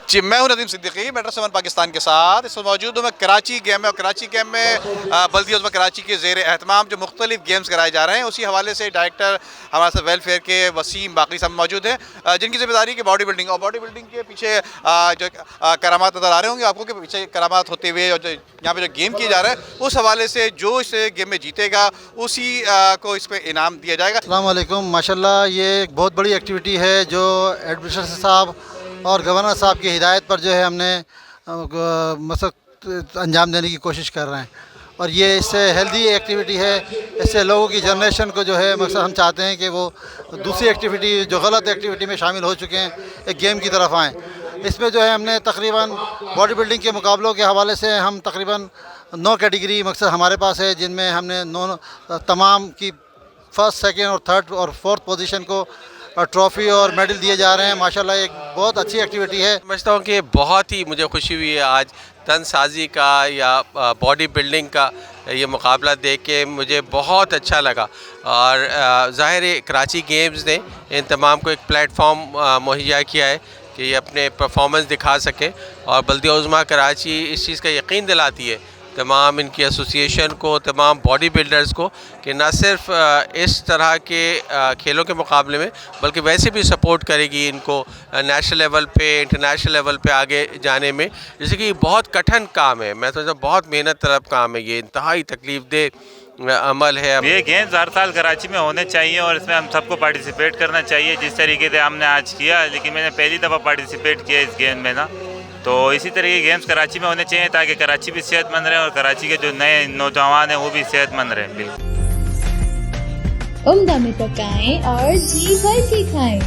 जी, मैं हूं नदीम सिद्दीकी, मेट्रो 7 पाकिस्तान के साथ। इस वक्त मौजूद हूँ मैं कराची गेम में, और कराची गेम में बल्दिया उज़्मा कराची के ज़ेर एहतमाम जो मुख्तलिफ गेम्स कराए जा रहे हैं, उसी हवाले से डायरेक्टर हमारे साथ वेलफेयर के वसीम बाकरी साहब मौजूद हैं, जिनकी जिम्मेदारी की बॉडी बिल्डिंग, और बॉडी बिल्डिंग के पीछे जो करामात नज़र आ रहे होंगे आपको कि पीछे करामात होते हुए, और जो यहाँ पे जो गेम किया जा रहा है उस हवाले से जो इस गेम में जीतेगा उसी को इस पर इनाम दिया जाएगा। अस्सलाम वालेकुम। माशाल्लाह ये एक बहुत बड़ी एक्टिविटी है जो एडमिनिस्ट्रेटर साहब और गवर्नर साहब की हिदायत पर जो है हमने मकसद अंजाम देने की कोशिश कर रहे हैं, और ये इससे हेल्दी एक्टिविटी है। इससे लोगों की जनरेशन को जो है मकसद हम चाहते हैं कि वो दूसरी एक्टिविटी जो गलत एक्टिविटी में शामिल हो चुके हैं एक गेम की तरफ आएँ। इसमें जो है हमने तकरीबन बॉडी बिल्डिंग के मुकाबलों के हवाले से हम तकरीबन 9 कैटेगरी मकसद हमारे पास है, जिनमें हमने 9 तमाम की फर्स्ट, सेकंड और थर्ड और फोर्थ पोजीशन को ट्रॉफ़ी और मेडल दिए जा रहे हैं। माशाल्लाह एक बहुत अच्छी एक्टिविटी है। समझता हूँ कि बहुत ही मुझे खुशी हुई है आज तनसाजी का या बॉडी बिल्डिंग का ये मुकाबला देख के मुझे बहुत अच्छा लगा। और ज़ाहिर है कराची गेम्स ने इन तमाम को एक प्लेटफॉर्म मुहैया किया है कि ये अपने परफॉर्मेंस दिखा सकें, और बल्दिया उज़्मा कराची इस चीज़ का यकीन दिलाती है तमाम इनकी एसोसिएशन को, तमाम बॉडी बिल्डर्स को, कि न सिर्फ इस तरह के खेलों के मुकाबले में बल्कि वैसे भी सपोर्ट करेगी इनको नेशनल लेवल पे, इंटरनेशनल लेवल पे आगे जाने में। जैसे कि बहुत कठिन काम है, मैं समझता हूँ बहुत मेहनत तलब काम है, ये इंतहाई तकलीफ़ दे अमल है। ये गेम्स हर साल कराची में होने चाहिए और इसमें हम सबको पार्टिसिपेट करना चाहिए जिस तरीके से हमने आज किया। लेकिन मैंने पहली दफ़ा पार्टिसिपेट किया इस गेम में ना, तो इसी तरह के गेम्स कराची में होने चाहिए ताकि कराची भी सेहतमंद रहे और कराची के जो नए नौजवान हैं वो भी सेहतमंद रहें। बिल्कुल उम्दा में पकाएं और जी भर के खाएं।